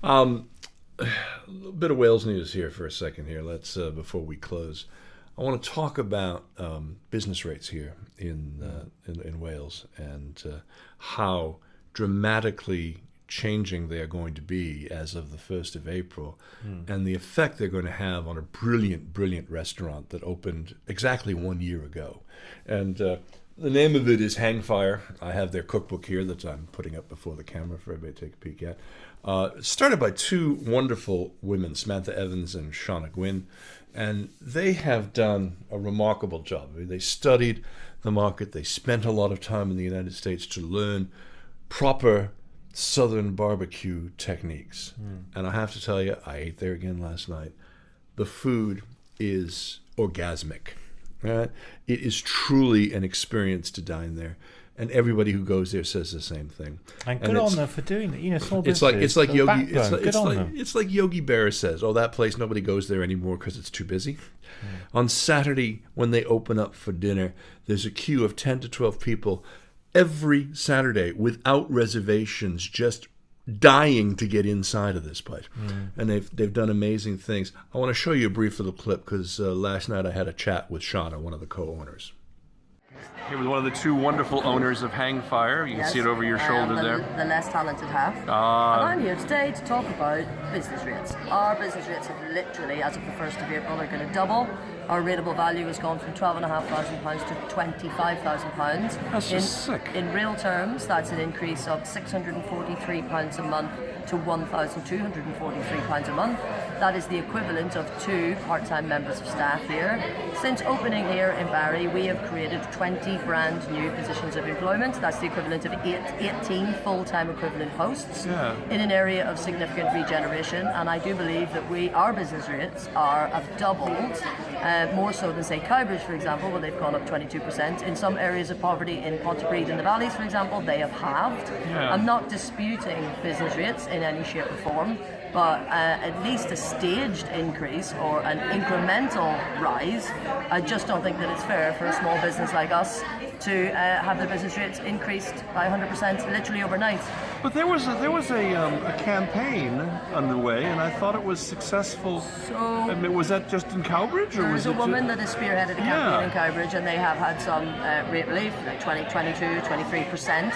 A little bit of Wales news here for a second here. Let's before we close, I want to talk about business rates here in Wales and how dramatically changing they are going to be as of the 1st of April, and the effect they're going to have on a brilliant restaurant that opened exactly 1 year ago. And the name of it is Hangfire. I have their cookbook here that I'm putting up before the camera for everybody to take a peek at. Started by two wonderful women, Samantha Evans and Shauna Gwynn, and they have done a remarkable job. I mean, they studied the market. They spent a lot of time in the United States to learn proper Southern barbecue techniques. And I have to tell you, I ate there again last night. The food is orgasmic. Right? It is truly an experience to dine there, and everybody who goes there says the same thing. And good on them for doing it. You know, small it's businesses. like Yogi. Them. It's like Yogi Berra says. Oh, that place nobody goes there anymore because it's too busy. On Saturday when they open up for dinner, there's a queue of 10 to 12 people every Saturday without reservations, just dying to get inside of this place. And they've done amazing things. I want to show you a brief little clip because last night I had a chat with Shauna, one of the co-owners. Here with one of the two wonderful owners of Hangfire. You can see it over your shoulder there. The less talented half. And I'm here today to talk about business rates. Our business rates have literally, as of the 1st of April, are going to double. Our rateable value has gone from £12,500 to £25,000. That's just sick. In real terms, that's an increase of £643 a month to £1,243 a month. That is the equivalent of 2 part-time members of staff here. Since opening here in Barry, we have created 20 brand new positions of employment. That's the equivalent of 18 full-time equivalent posts in an area of significant regeneration. And I do believe that our business rates have doubled, more so than, say, Cowbridge, for example, where they've gone up 22%. In some areas of poverty, in Pontypridd in the valleys, for example, they have halved. I'm not disputing business rates in any shape or form, but at least a staged increase or an incremental rise, I just don't think that it's fair for a small business like us to have their business rates increased by 100% literally overnight. But there was a campaign underway, and I thought it was successful. So, I mean, was that just in Cowbridge, or was there's it a woman that has spearheaded a campaign Yeah. in Cowbridge, and they have had some rate relief, like 20, 22, 23%.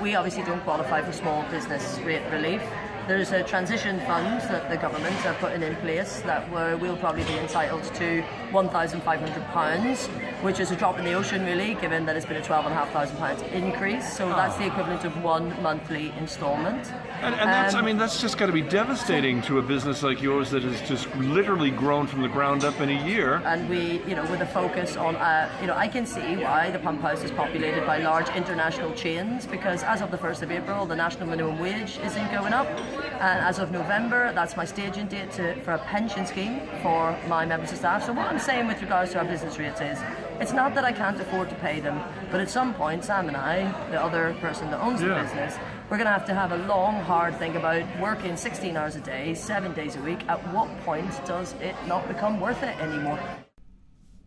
We obviously don't qualify for small business rate relief. There's a transition fund that the government are putting in place that we'll probably be entitled to £1,500, which is a drop in the ocean really, given that it's been a £12,500 increase. So that's the equivalent of one monthly instalment. And that's just got to be devastating to a business like yours that has just literally grown from the ground up in a year. And we, with a focus on, I can see why the pump house is populated by large international chains, because as of the 1st of April, the national minimum wage isn't going up. And as of November, that's my staging date for a pension scheme for my members of staff. So what I'm saying with regards to our business rates is, it's not that I can't afford to pay them, but at some point, Sam and I, the other person that owns the business, we're going to have a long, hard think about working 16 hours a day, 7 days a week. At what point does it not become worth it anymore?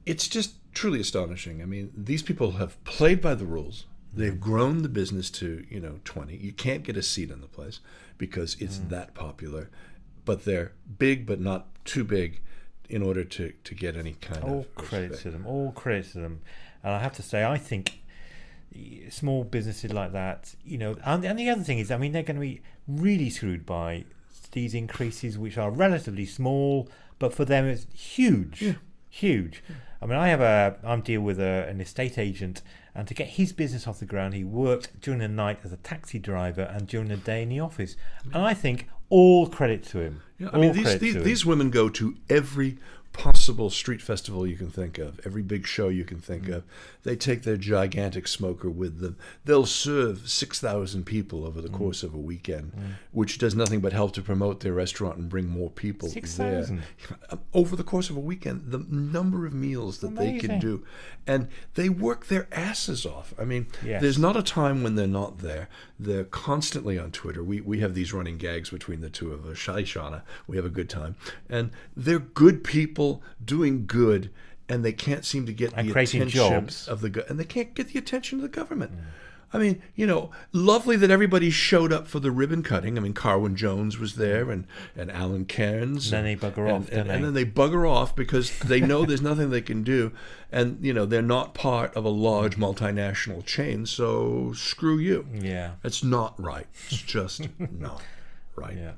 It's just truly astonishing. I mean, these people have played by the rules. They've grown the business to, 20. You can't get a seat in the place because it's that popular. But they're big, but not too big in order to get any kind of respect. All credit to them. And I have to say, I think small businesses like that, and the other thing is, they're going to be really screwed by these increases, which are relatively small, but for them it's huge. I mean, I'm deal with an estate agent, and to get his business off the ground, he worked during the night as a taxi driver and during the day in the office. And I think all credit to him. Yeah, I mean, these women go to every possible street festival you can think of, every big show you can think of. They take their gigantic smoker with them. They'll serve 6,000 people over the course of a weekend, which does nothing but help to promote their restaurant and bring more people 6,000 there. Over the course of a weekend, the number of meals that they can do. And they work their asses off. I mean, there's not a time when they're not there. They're constantly on Twitter. We have these running gags between the two of us. Shy Shauna, we have a good time. And they're good people doing good, and they can't seem to get the attention jobs. of and they can't get the attention of the government. I mean, lovely that everybody showed up for the ribbon cutting. I mean, Carwyn Jones was there and Alan Cairns. And then they bugger off, don't they? And then they bugger off because they know there's nothing they can do. And, they're not part of a large multinational chain, so screw you. Yeah. It's not right. It's just not right. Yeah.